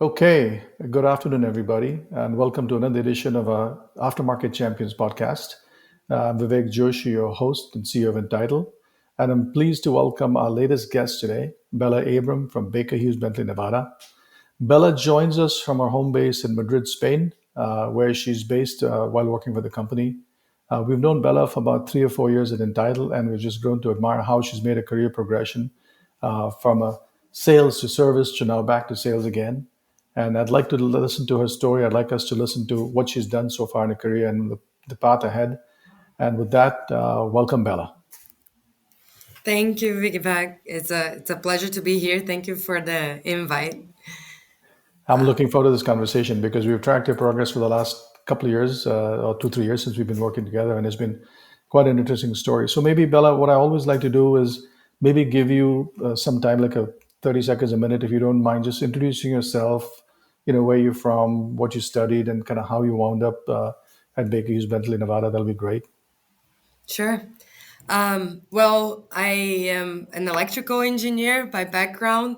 Okay, good afternoon, everybody, and welcome to another edition of our Aftermarket Champions podcast. I'm Vivek Joshi, your host and CEO of Entytle, and I'm pleased to welcome our latest guest today, Bella Abram from Baker Hughes Bentley, Nevada. Bella joins us from our home base in Madrid, Spain, where she's based while working for the company. We've known Bella for about 3 or 4 years at Entytle, and we've just grown to admire how she's made a career progression from a sales to service to now back to sales again. And I'd like to listen to her story. I'd like us to listen to what she's done so far in her career and the path ahead. And with that, welcome, Bella. Thank you, Vivek. It's a pleasure to be here. Thank you for the invite. I'm looking forward to this conversation because we've tracked your progress for the last couple of years, or 2, 3 years since we've been working together, and it's been quite an interesting story. So maybe Bella, what I always like to do is maybe give you some time, like a 30 seconds, a minute, if you don't mind, just introducing yourself. Where you're from, what you studied, and kind of how you wound up at Baker Hughes Bentley, Nevada. That'll be great. Sure. Well, I am an electrical engineer by background.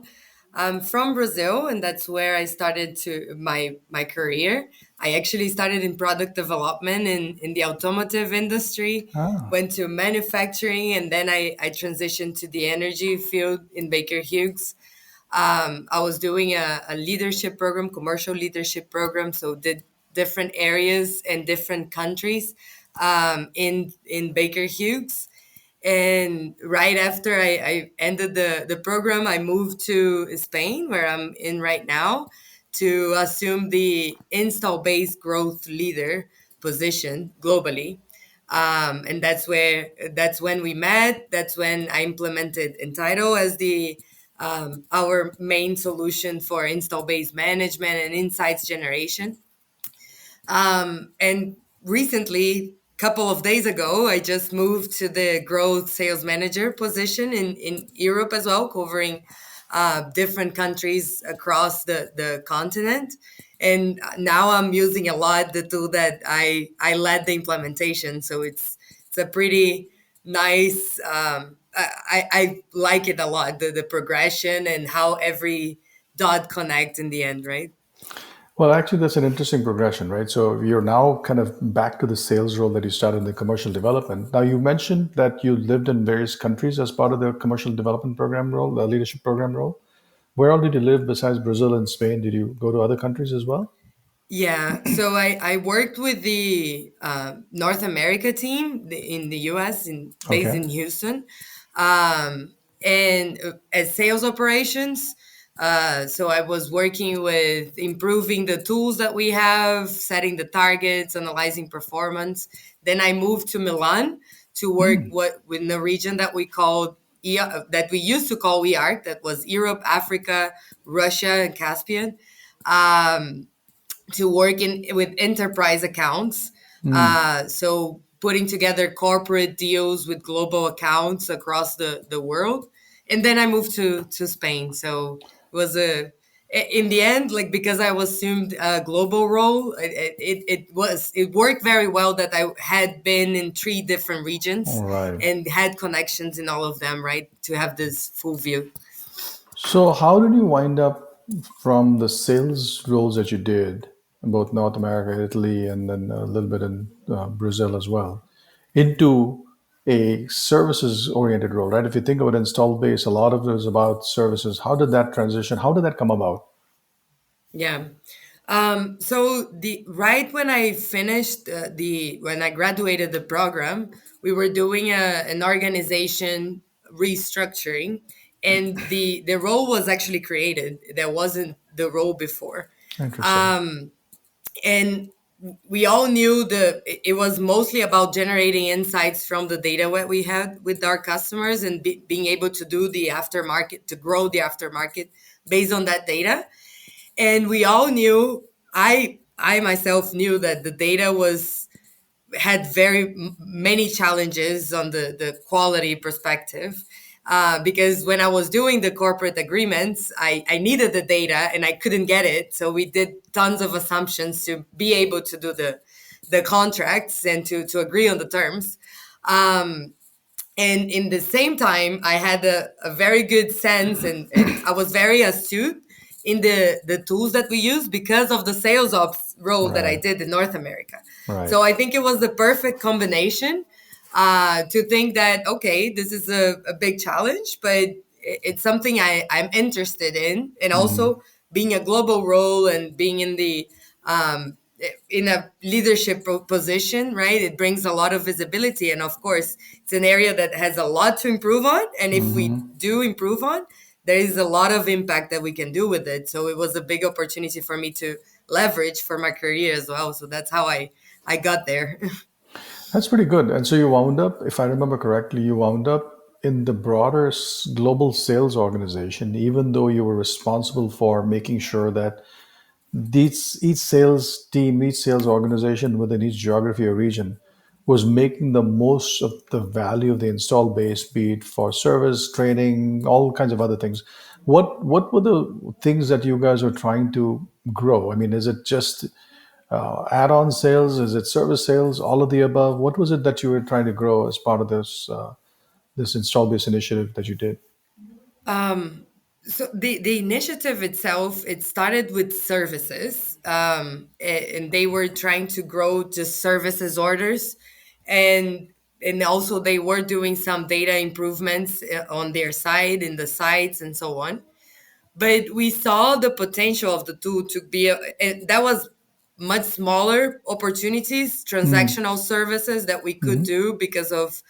I'm from Brazil, and that's where I started to my career. I actually started in product development in the automotive industry, Ah, went to manufacturing, and then I transitioned to the energy field in Baker Hughes. I was doing a leadership program, commercial leadership program, so did different areas and different countries in Baker Hughes. And right after I ended the program, I moved to Spain, where I'm in right now, to assume the install base growth leader position globally. And that's when we met. That's when I implemented Entytle as the our main solution for install base management and insights generation. And recently, couple of days ago, I just moved to the growth sales manager position in Europe as well, covering different countries across the continent. And now I'm using a lot the tool that I led the implementation. So it's a pretty nice. I like it a lot, the progression and how every dot connects in the end, right? well, actually, that's an interesting progression, right? So you're now kind of back to the sales role that you started in the commercial development. Now, you mentioned that you lived in various countries as part of the commercial development program role, the leadership program role. Where all did you live besides Brazil and Spain? Did you go to other countries as well? Yeah, so I worked with the North America team in the US, based Okay. in Houston, and as sales operations. So I was working with improving the tools that we have, setting the targets, analyzing performance. Then I moved to Milan to work Hmm. what in the region that we called that we used to call EARC, that was Europe, Africa, Russia, and Caspian. Um, to work in with enterprise accounts. Hmm. So putting together corporate deals with global accounts across the world. And then I moved to Spain. So it was in the end, like, because I was assumed a global role, it worked very well that I had been in three different regions All right. and had connections in all of them, right? To have this full view. So, how did you wind up from the sales roles that you did in both North America, Italy, and then a little bit in Brazil as well, into a services oriented role, right? If you think about installed base, a lot of it is about services. How did that transition? How did that come about? Yeah. So the right when I finished the when I graduated the program, we were doing an organization restructuring, and the role was actually created. There wasn't the role before, Interesting. um, and we all knew it was mostly about generating insights from the data that we had with our customers and being able to do the aftermarket to grow the aftermarket based on that data. And we all knew, I myself knew that the data was had many challenges on the quality perspective, because when I was doing the corporate agreements, I needed the data and I couldn't get it, so we did tons of assumptions to be able to do the contracts and to agree on the terms. um, and in the same time, I had a very good sense, and I was very astute in the tools that we use because of the sales ops role that I Right. did in North America. Right. So I think it was the perfect combination to think that, okay, this is a big challenge, but it's something I'm interested in. And Mm-hmm. also being a global role and being um, in a leadership position, right? It brings a lot of visibility. And of course, it's an area that has a lot to improve on. And if we Mm-hmm. do improve on, there is a lot of impact that we can do with it. So it was a big opportunity for me to leverage for my career as well. So that's how I got there. That's pretty good. And so you wound up, if I remember correctly, you wound up in the broader global sales organization, even though you were responsible for making sure that each sales team, each sales organization within each geography or region was making the most of the value of the install base, be it for service, training, all kinds of other things. What were the things that you guys were trying to grow? I mean, is it just add-on sales? Is it service sales? All of the above? What was it that you were trying to grow as part of this install base initiative that you did? Um, so the initiative itself, it started with services, and they were trying to grow just services orders, and and also they were doing some data improvements on their side in the sites and so on. But we saw the potential of the two to be and that was much smaller opportunities, Mm-hmm. transactional services that we could do because of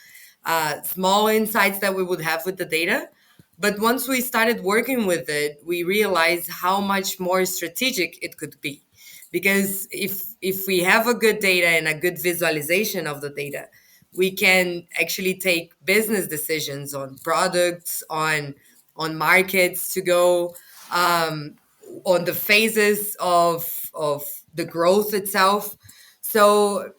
small insights that we would have with the data. But once we started working with it, we realized how much more strategic it could be, because if we have a good data and a good visualization of the data, we can actually take business decisions on products, on markets to go, um, on the phases of the growth itself. So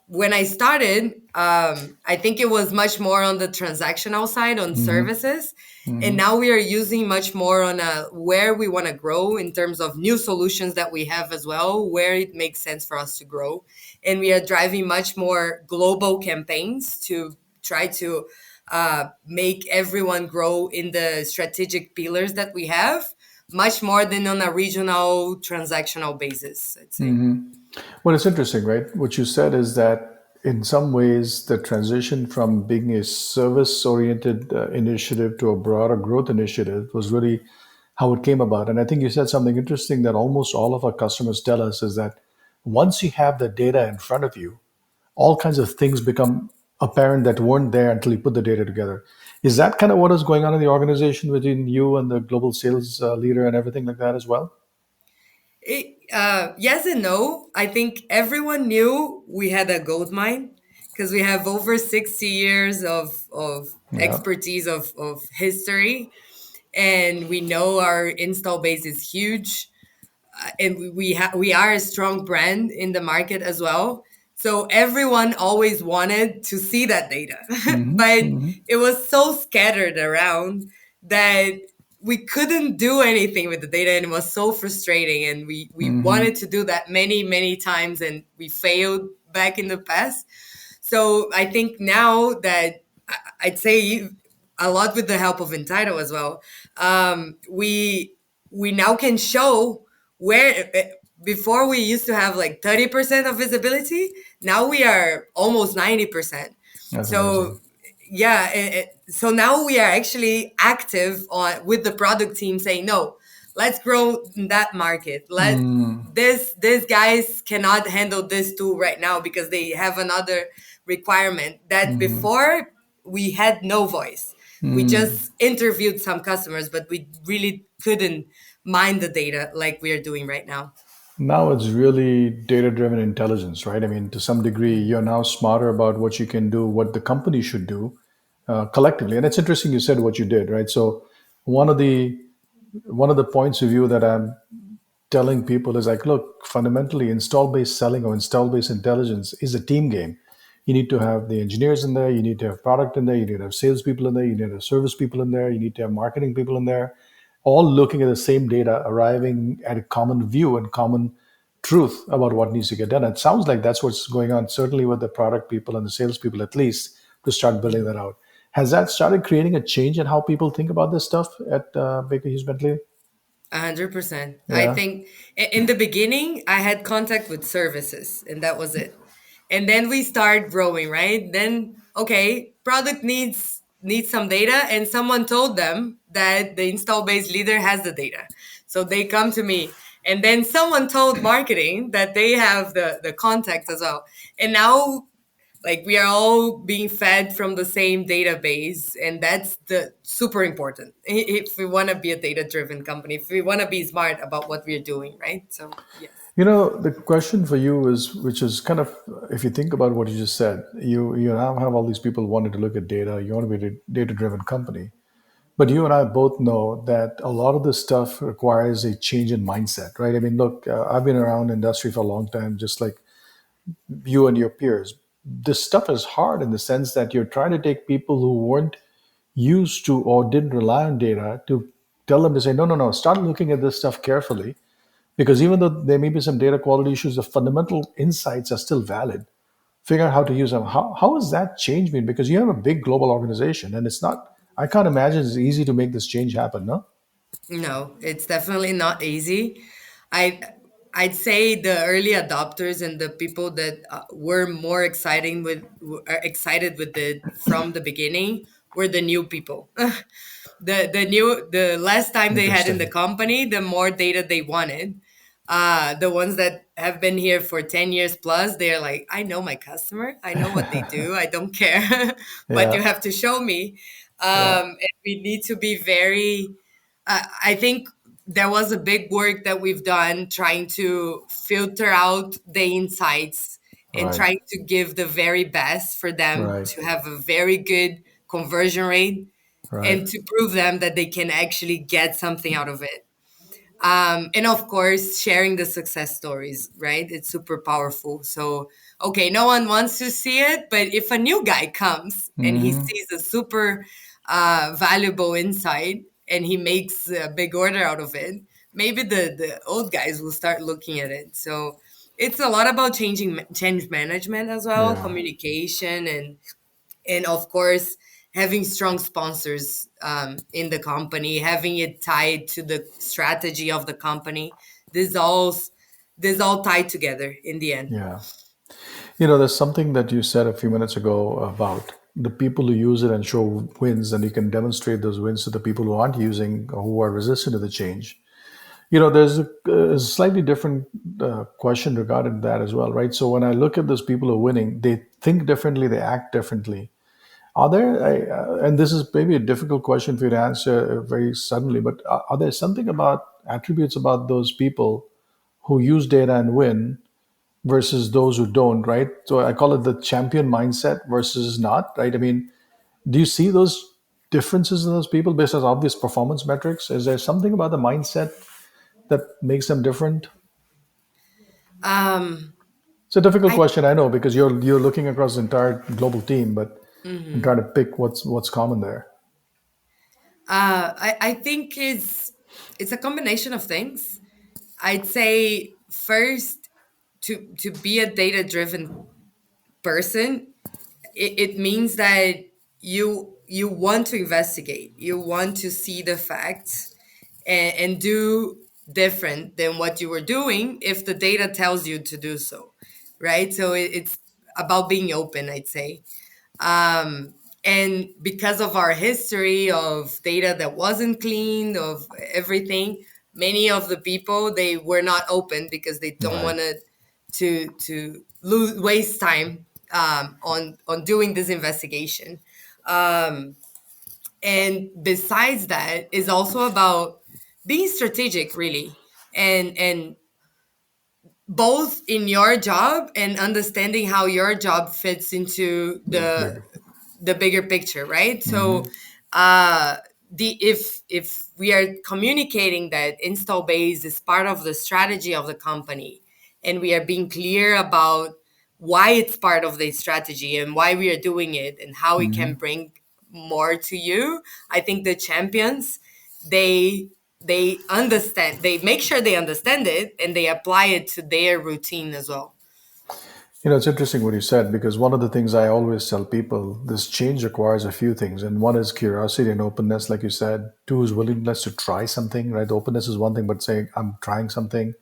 when I started, I think it was much more on the transactional side on Mm-hmm. services. And Mm-hmm. now we are using much more on where we want to grow in terms of new solutions that we have as well, where it makes sense for us to grow. And we are driving much more global campaigns to try to make everyone grow in the strategic pillars that we have, much more than on a regional transactional basis, I'd say. Mm-hmm. Well, it's interesting, right? What you said is that in some ways, the transition from being a service oriented initiative to a broader growth initiative was really how it came about. And I think you said something interesting that almost all of our customers tell us is that once you have the data in front of you, all kinds of things become apparent that weren't there until you put the data together. Is that kind of what is going on in the organization between you and the global sales leader and everything like that as well? Yes and no. I think everyone knew we had a gold mine because we have over 60 years of Yeah. expertise of history, and we know our install base is huge, and we are a strong brand in the market as well. So everyone always wanted to see that data, but Mm-hmm. it was so scattered around that we couldn't do anything with the data, and it was so frustrating. And we wanted Mm-hmm. to do that many times, and we failed back in the past. So I think now that I'd say a lot with the help of Entytle as well, we now can show where before we used to have like 30% of visibility. Now we are almost 90%. That's So amazing. yeah, so now we are actually active on with the product team saying no, let's grow in that market. Let Mm, these guys cannot handle this tool right now because they have another requirement that mhm, before we had no voice. We mm. just interviewed some customers, but we really couldn't mine the data like we are doing right now. Now it's really data-driven intelligence, right? I mean, to some degree, you're now smarter about what you can do, what the company should do collectively. And it's interesting you said what you did, right? So one of the one of the points of view that I'm telling people is like, look, fundamentally, install based selling or install based intelligence is a team game. You need to have the engineers in there, you need to have product in there, you need to have salespeople in there, you need to have service people in there, you need to have marketing people in there, all looking at the same data, arriving at a common view and common truth about what needs to get done. It sounds like that's what's going on, certainly with the product people and the salespeople, at least, to start building that out. Has that started creating a change in how people think about this stuff at Baker Hughes Bentley? 100%. I Yeah. think in the beginning, I had contact with services and that was it. And then we start growing, right? Then, okay, product needs some data and someone told them that the install base leader has the data. So they come to me. And then someone told marketing that they have the contacts as well. And now like we are all being fed from the same database and that's the super important if we want to be a data driven company, if we want to be smart about what we're doing, right? So yes. The question for you is, which is kind of, if you think about what you just said, you now have all these people wanting to look at data. You want to be a data-driven company, but you and I both know that a lot of this stuff requires a change in mindset, right? I mean, look, I've been around industry for a long time, just like you and your peers. This stuff is hard in the sense that you're trying to take people who weren't used to or didn't rely on data to tell them to say, no, no, no, start looking at this stuff carefully because even though there may be some data quality issues, the fundamental insights are still valid. Figure out how to use them. How has that change been? Because you have a big global organization and it's not, I can't imagine it's easy to make this change happen, no? No, it's definitely not easy. I I'd say the early adopters and the people that were more excited with it from the beginning were the new people. The less time they had in the Interesting. company, the more data they wanted. The ones that have been here for 10 years plus, they're like, I know my customer, I know what they do, I don't care, but Yeah, you have to show me. yeah, And we need to be very I think there was a big work that we've done trying to filter out the insights and right, trying to give the very best for them right, to have a very good conversion rate right. and to prove them that they can actually get something out of it. And of course, sharing the success stories, right? It's super powerful. So, okay, no one wants to see it, but if a new guy comes and he Hmm. sees a super valuable insight and he makes a big order out of it, maybe the old guys will start looking at it. So, it's a lot about change management as well, Yeah, communication, and of course having strong sponsors in the company, having it tied to the strategy of the company. This all this all tied together in the end. yeah. There's something that you said a few minutes ago about the people who use it and show wins, and you can demonstrate those wins to the people who aren't using or who are resistant to the change. There's a slightly different question regarding that as well, right? So when I look at those people who are winning, they think differently, they act differently. And this is maybe a difficult question for you to answer very suddenly, but are there something about attributes about those people who use data and win versus those who don't, right? So I call it the champion mindset versus not, right? I mean, do you see those differences in those people based on obvious performance metrics? Is there something about the mindset that makes them different? um It's a difficult I question, I know, because you're looking across the entire global team, but I'm trying mhm. to pick what's common there. I think it's a combination of things. I'd say first, to be a data driven person, it means that you want to investigate, you want to see the facts, and do different than what you were doing if the data tells you to do so, right? So it's about being open, I'd say. um, and because of our history of data that wasn't cleaned, of everything, many of the people, they were not open because they don't Right. want to lose waste time on doing this investigation. um, and besides that is also about being strategic, really, and both in your job and understanding how your job fits into Big. the bigger picture, right? Hmm. So uh the if we are communicating that install base is part of the strategy of the company, and we are being clear about why it's part of the strategy and why we are doing it and how we can Hmm. bring more to you, I think the champions, they understand, they make sure they understand it and they apply it to their routine as well. It's interesting what you said because one of the things I always tell people, this change requires a few things. And one is curiosity and openness, like you said. Two is willingness to try something, right? Openness is one thing, but saying, I'm trying something.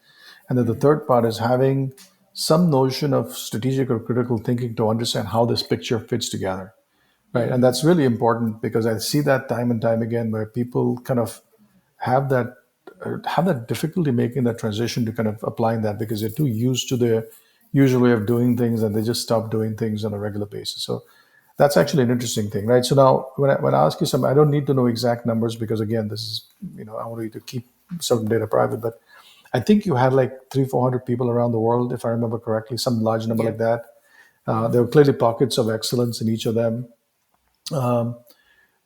And then the third part is having some notion of strategic or critical thinking to understand how this picture fits together, right? And that's really important because I see that time and time again where people kind of have that have that difficulty making that transition to kind of applying that because they're too used to the usual way of doing things and they just stop doing things on a regular basis. So that's actually an interesting thing, right? So now when I ask you some, I don't need to know exact numbers because again, this is, I want you to keep certain data private, but I think you had like 300, 400 people around the world, if I remember correctly, some large number Yeah. like that. There Mhm. were clearly pockets of excellence in each of them.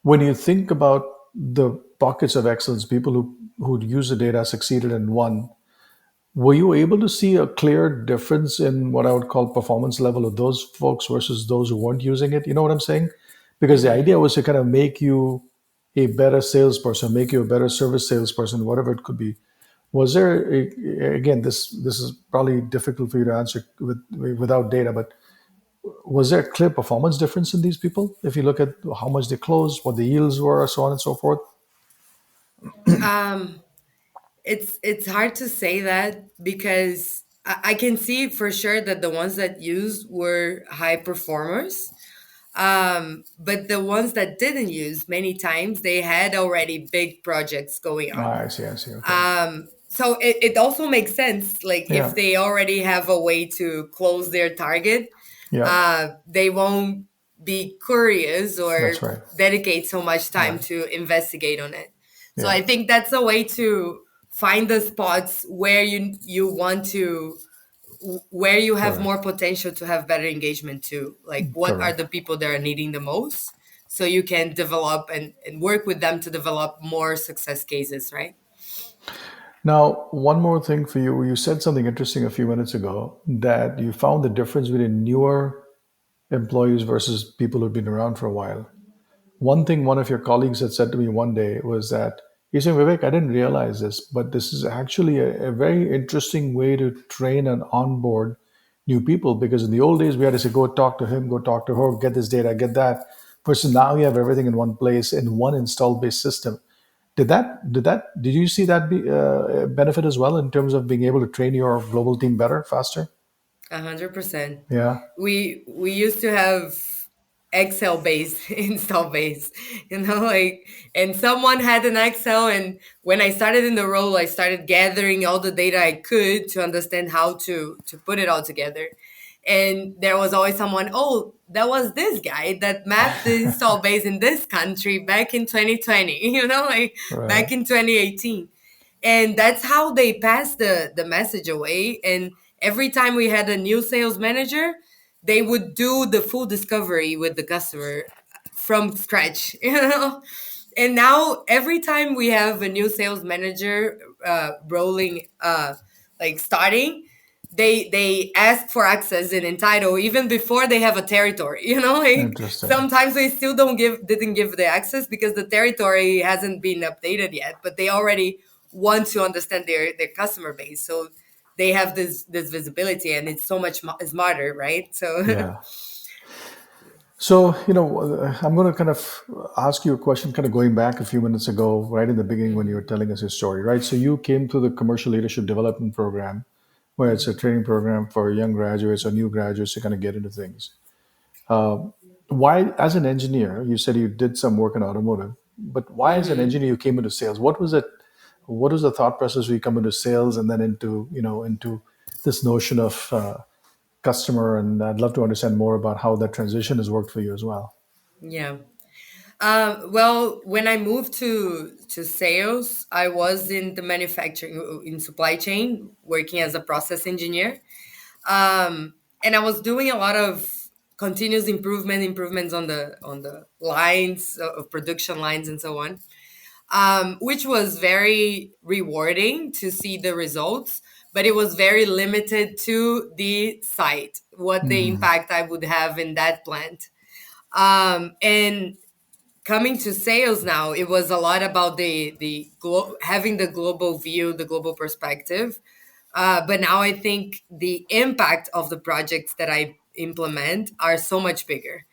When you think about the pockets of excellence, people who'd used the data, succeeded, and won, were you able to see a clear difference in what I would call performance level of those folks versus those who weren't using it? You know what I'm saying? Because the idea was to kind of make you a better salesperson, make you a better service salesperson, whatever it could be. Was there again? This is probably difficult for you to answer without data, but was there a clear performance difference in these people? If you look at how much they closed, what the yields were, so on and so forth. Um, it's hard to say that because I can see for sure that the ones that used were high performers. But the ones that didn't use many times, they had already big projects going on. Ah, I see. Okay. So it also makes sense. Like if Yeah. they already have a way to close their target, Yeah. they won't be curious That's or right. dedicate so much time Right. to investigate on it. So Yeah. I think that's a way to find the spots where you want to where you have Correct. more potential to have better engagement too. Like what are Correct. the people that are needing the most so you can develop and work with them to develop more success cases, right? Now, one more thing for you. You said something interesting a few minutes ago that you found the difference between newer employees versus people who've been around for a while. One thing one of your colleagues had said to me one day was that he said, Vivek, I didn't realize this, but this is actually a very interesting way to train and onboard new people because in the old days we had to say, go talk to him, go talk to her, get this data, get that. Versus now you have everything in one place in one installed base system. Did you see that be, benefit as well in terms of being able to train your global team better, faster? 100%. Yeah, We used to have Excel based install base, like, and someone had an Excel, and when I started in the role, I started gathering all the data I could to understand how to put it all together. And there was always someone, oh, that was this guy that mapped the install base in this country back in 2020, like right. back in 2018. And that's how they passed the message away. And every time we had a new sales manager, they would do the full discovery with the customer from scratch, and now every time we have a new sales manager rolling, like starting, they ask for access in Entytle even before they have a territory. Like Interesting. sometimes they still didn't give the access because the territory hasn't been updated yet, but they already want to understand their customer base. So they have this visibility, and it's so much smarter, right? So Yeah. So, I'm going to kind of ask you a question, kind of going back a few minutes ago, right in the beginning when you were Mhm. telling us your story, right? So, you came through the Commercial Leadership Development Program, where it's a training program for young graduates or new graduates to kind of get into things. Why, as an engineer, you said you did some work in automotive, but why, as an Mhm. engineer, you came into sales? What was it? What was the thought process where you come into sales and then into this notion of customer? And I'd love to understand more about how that transition has worked for you as well. Yeah. Well, when I moved to sales, I was in the manufacturing, in supply chain, working as a process engineer. And I was doing a lot of continuous improvements on the lines of production lines and so on, which was very rewarding to see the results. But it was very limited to the site, what the Hmm. impact I would have in that plant. And coming to sales now, it was a lot about having the global view, the global perspective, But now I think the impact of the projects that I implement are so much bigger.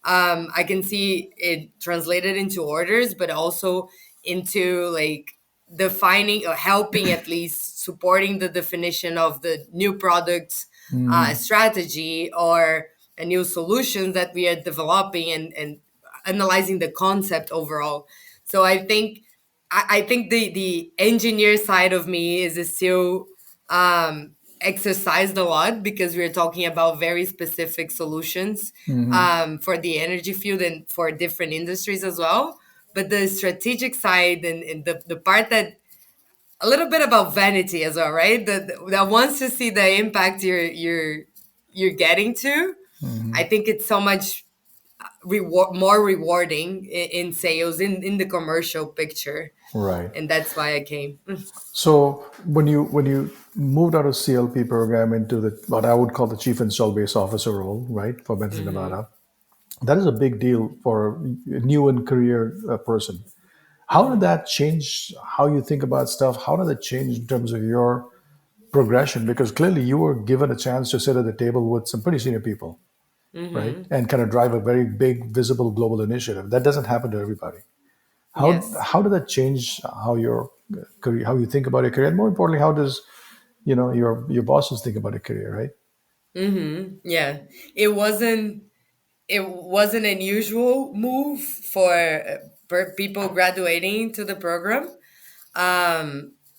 I can see it translated into orders, but also into like defining or helping, at least supporting the definition of the new products strategy, or a new solution that we are developing, and analyzing the concept overall. So I think the engineer side of me is still exercised a lot, because we're talking about very specific solutions for the energy field and for different industries as well. But the strategic side, and the part that a little bit about vanity as well, right? That wants to see the impact you're getting to. I think it's so much more rewarding in sales, in the commercial picture, Right. and that's why I came. So when you moved out of CLP program into the what I would call the chief install base officer role, right, for Bentley Hmm. Nevada, that is a big deal for a new in career person. How did Hmm. that change how you think about stuff? How did it change in terms of your progression? Because clearly you were given a chance to sit at the table with some pretty senior people, right, Hmm. and kind of drive a very big, visible global initiative. That doesn't happen to everybody. Yes. How did that change how your career, how you think about your career, and more importantly, how does your bosses think about your career, right? Yeah. It wasn't it wasn't an usual move for people graduating to the program.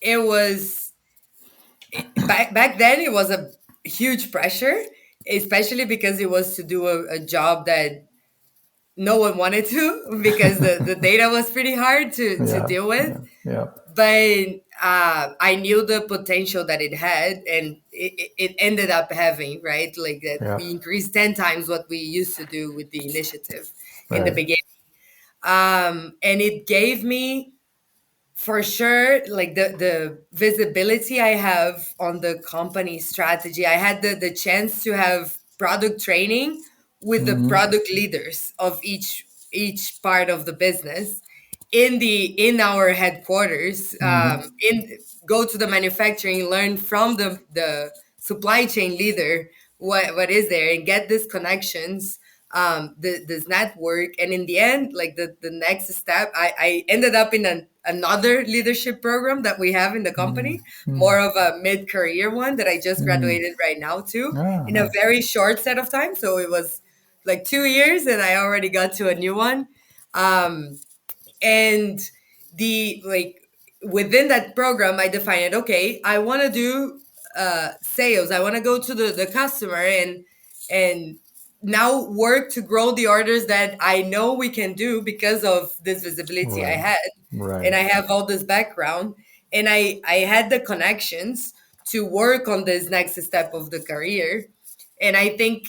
It was back then. It was a huge pressure, especially because it was to do a job that no one wanted to, because the data was pretty hard to Yeah, deal with. yeah, yeah, But I knew the potential that it had, and it ended up having, right, like that yeah. we increased 10 times what we used to do with the initiative in the Right. beginning. And it gave me, for sure, like the visibility I have on the company strategy. I had the chance to have product training with the Mm-hmm. product leaders of each part of the business in our headquarters. Mm-hmm. In Go to the manufacturing, learn from the supply chain leader what is there, and get these connections, this network. And in the end, like the next step, I ended up in another leadership program that we have in the company, Mm-hmm. more of a mid-career one that I just Mm-hmm. graduated right now too, Ah, in a nice. very short set of time. So it was like 2 years, and I already got to a new one. um, and the like within that program, I defined, okay, I want to do sales. I want to go to the customer, and now work to grow the orders that I know we can do because of this visibility I Right. had, and Right. I have all this background, and I had the connections to work on this next step of the career. And I think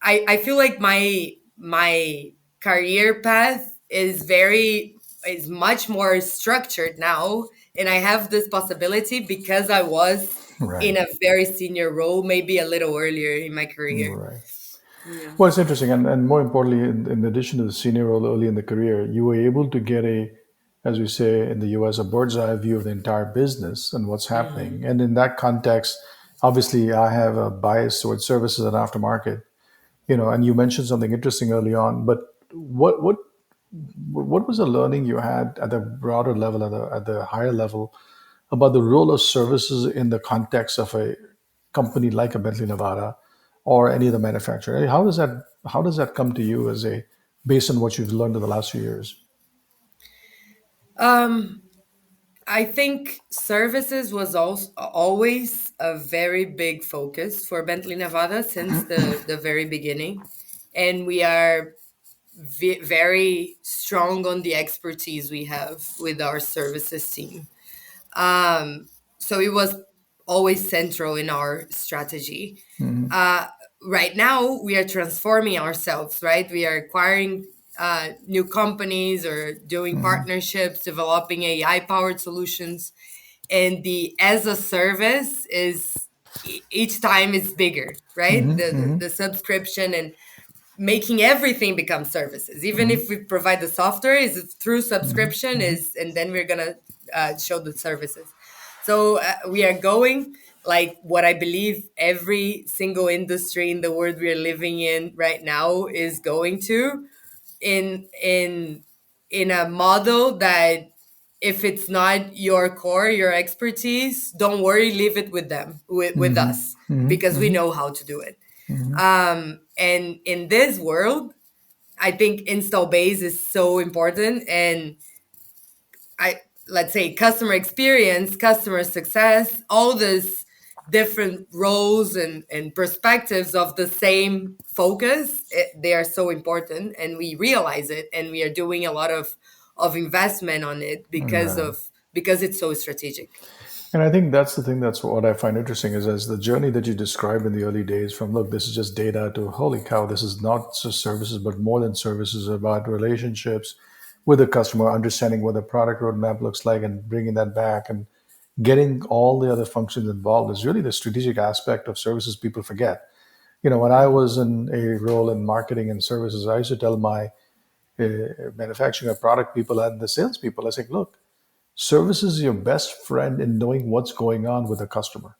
I feel like my career path is much more structured now, and I have this possibility because I was Right. in a very senior role, maybe a little earlier in my career. Right. Yeah. Well, it's interesting, and more importantly, in addition to the senior role early in the career, you were able to get a, as we say in the U.S., a bird's eye view of the entire business and what's happening. Hmm. And in that context, obviously, I have a bias towards services and aftermarket. And you mentioned something interesting early on. But what was the learning you had at the broader level, at the higher level, about the role of services in the context of a company like a Bentley Nevada or any of the manufacturer? I mean, how does that come to you as a based on what you've learned in the last few years? um I think services was also always a very big focus for Bentley Nevada since the very beginning, and we are very strong on the expertise we have with our services team. Um, so it was always central in our strategy. Hmm. Uh, right now, we are transforming ourselves, right? We are acquiring new companies or doing partnerships, developing AI powered solutions. And the as a service is each time it's bigger, right? The subscription, and making everything become services. Even if we provide the software, is through subscription, is and then we're gonna show the services. So we are going like what I believe every single industry in the world we're living in right now is going to, in in a model that if it's not your core, your expertise, don't worry, leave it with them, with Mm-hmm. us, Mm-hmm. because we Mm-hmm. know how to do it. Mm-hmm. And in this world, I think install base is so important. And I let's say customer experience, customer success, all these different roles and perspectives of the same focus, they are so important, and we realize it, and we are doing a lot of investment on it Yeah. because it's so strategic. And I think that's the thing, that's what I find interesting is as the journey that you described in the early days from, look, this is just data to, holy cow, this is not just services, but more than services, about relationships with the customer, understanding what the product roadmap looks like and bringing that back and getting all the other functions involved is really the strategic aspect of services people forget. When I was in a role in marketing and services, I used to tell my manufacturing or product people and the salespeople, I say, look, service is your best friend in knowing what's going on with a customer.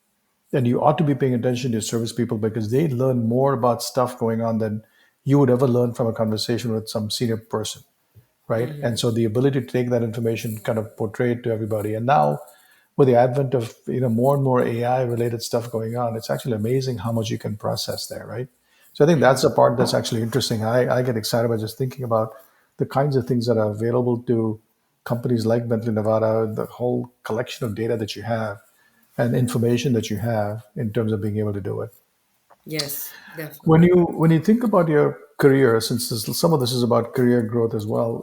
And you ought to be paying attention to your service people because they learn more about stuff going on than you would ever learn from a conversation with some senior person, right? And Hmm. so the ability to take that information, kind of portray it to everybody. And now with the advent of more and more AI related stuff going on, it's actually amazing how much you can process there, right? So I think that's the Hmm. part that's actually interesting. I get excited by just thinking about the kinds of things that are available to companies like Bentley Nevada, the whole collection of data that you have and information that you have in terms of being able to do it. Yes, When definitely. you think about your career, since some of this is about career growth as well,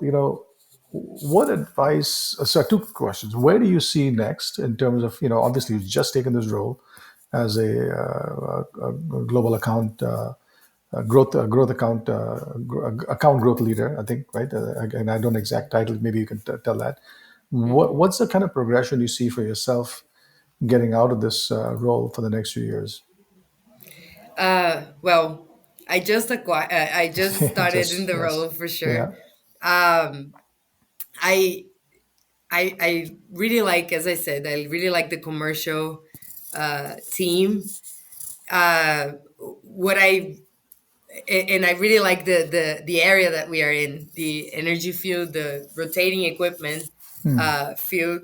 what advice? So, two questions. Where do you see next in terms of obviously you've just taken this role as a global account growth account account growth leader, I think, right? Again, I don't know exact title. Maybe you can tell that. Hmm. What's the kind of progression you see for yourself getting out of this role for the next few years? Well, I just started in Just the yes, role for sure. yeah. Um, I I really like, as I said, I really like the commercial team. What I and I really like the area that we are in, the energy field, the rotating equipment field.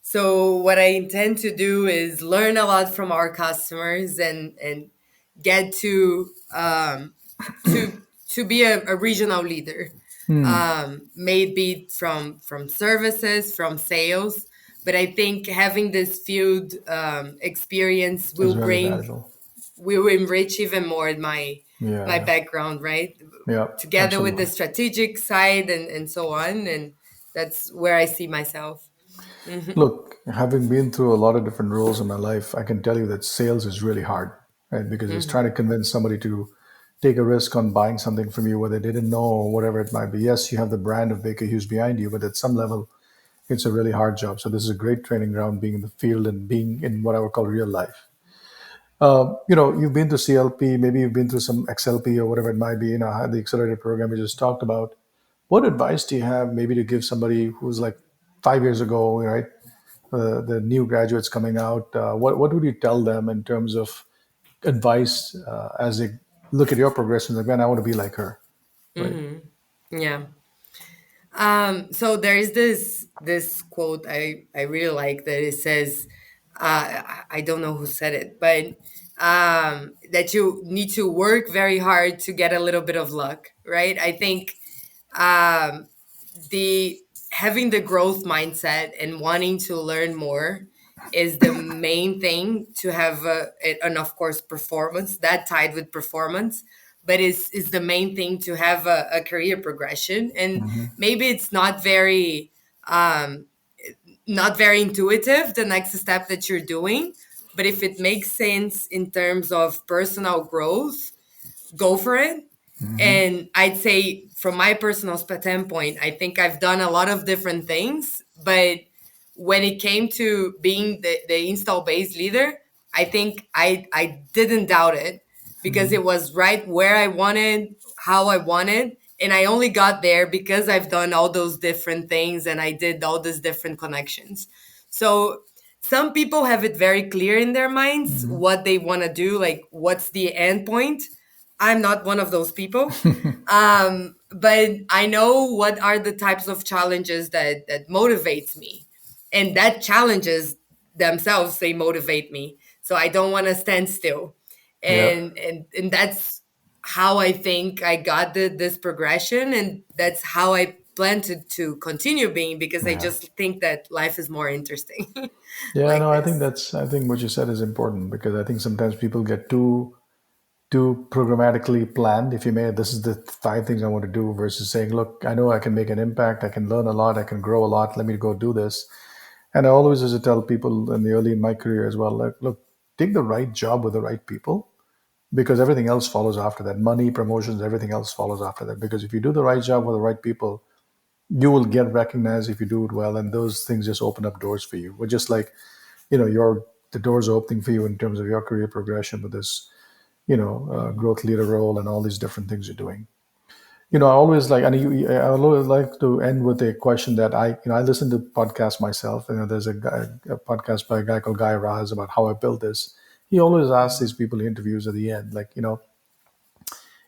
So what I intend to do is learn a lot from our customers and get to to be a regional leader, maybe from services, from sales. But I think having this field experience It's will really bring valuable. will enrich even more my Yeah, background, right? yeah, Together with the absolutely. strategic side and so on, and that's where I see myself. Look, having been through a lot of different roles in my life, I can tell you that sales is really hard, right? Because it's trying to Hmm. convince somebody to take a risk on buying something from you, whether they didn't know or whatever it might be. Yes, you have the brand of Baker Hughes behind you, but at some level, it's a really hard job. So this is a great training ground, being in the field and being in what I would call real life. You've been to CLP, maybe you've been through some XLP or whatever it might be, the accelerated program we just talked about. What advice do you have maybe to give somebody who's like 5 years ago, right? The new graduates coming out, what would you tell them in terms of advice as they look at your progression? Like, man, I want to be like her, right? Hmm. Yeah. So there is this quote I really like, that it says, I don't know who said it, but that you need to work very hard to get a little bit of luck, right? I think um, the having the growth mindset and wanting to learn more is the main thing to have and of course performance that tied with performance, but is the main thing to have a career progression. And maybe it's um, not very intuitive, the next step that you're doing, but if it makes sense in terms of personal growth, go for it. And I'd say, from my personal standpoint, I think I've done a lot of different things, but when it came to being the install base leader, I think I didn't doubt it, because it was right where I wanted, how I wanted. And I only got there because I've done all those different things and I did all these different connections. So some people have it very clear in their minds Hmm. what they want to do, like what's the end point. I'm not one of those people. But I know what are the types of challenges that motivates me, and that challenges themselves, they motivate me. So I don't want to stand still, Yeah. and that's how I think I got this progression, and that's how I plan to continue being, because I Yeah. just think that life is more interesting Yeah, like no, this. I think what you said is important because I think sometimes people get too programmatically planned. If you may, this is the five things I want to do versus saying, look, I know I can make an impact, I can learn a lot, I can grow a lot, let me go do this. And I always used to tell people in the early in my career as well, like, look, take the right job with the right people because everything else follows after that. Money, promotions, everything else follows after that. Because if you do the right job with the right people, you will get recognized if you do it well, and those things just open up doors for you. But just like your the doors opening for you in terms of your career progression with this growth leader role and all these different things you're doing. I always like, and I always like to end with a question that I listen to podcasts myself. There's a podcast by a guy called Guy Raz about how I built this. He always asks these people he interviews at the end, like,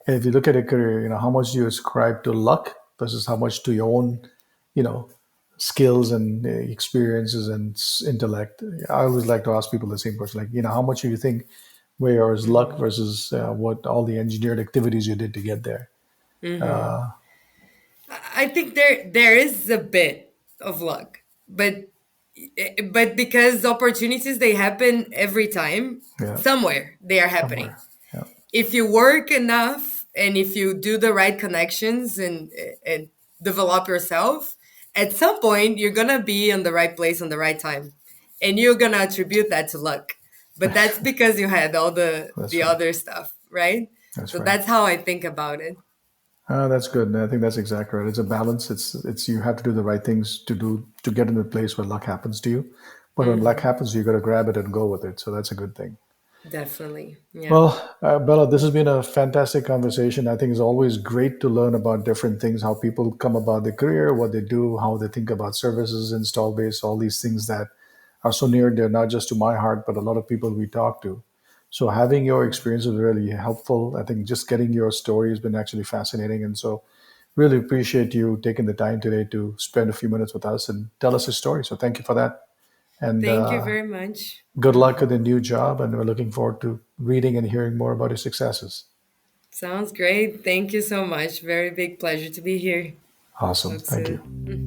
if you look at a career, how much do you ascribe to luck versus how much to your own, you know, skills and experiences and intellect. I always like to ask people the same question, like, how much do you think where is luck Hmm. versus what all the engineered activities you did to get there? Hmm. I think there is a bit of luck, but because opportunities, they happen every time, Yeah, somewhere they are happening. somewhere. Yeah, If you work enough and if you do the right connections and develop yourself, at some point you're gonna be in the right place on the right time, and you're gonna attribute that to luck. But that's because you had all that's the right. other stuff, right? That's So right. that's how I think about it. That's good. And I think that's exactly right. It's a balance. It's you have to do the right things to get in a place where luck happens to you. But when luck Hmm. happens, you got to grab it and go with it. So that's a good thing. Definitely, yeah. Well, Bella, this has been a fantastic conversation. I think it's always great to learn about different things, how people come about their career, what they do, how they think about services, install base, all these things that are so near and dear, not just to my heart, but a lot of people we talk to. So having your experience is really helpful. I think just getting your story has been actually fascinating. And so really appreciate you taking the time today to spend a few minutes with us and tell us your story. So thank you for that. And Thank you very much. good luck with the new job. And we're looking forward to reading and hearing more about your successes. Sounds great. Thank you so much. Very big pleasure to be here. Awesome. Talk Thank you. soon.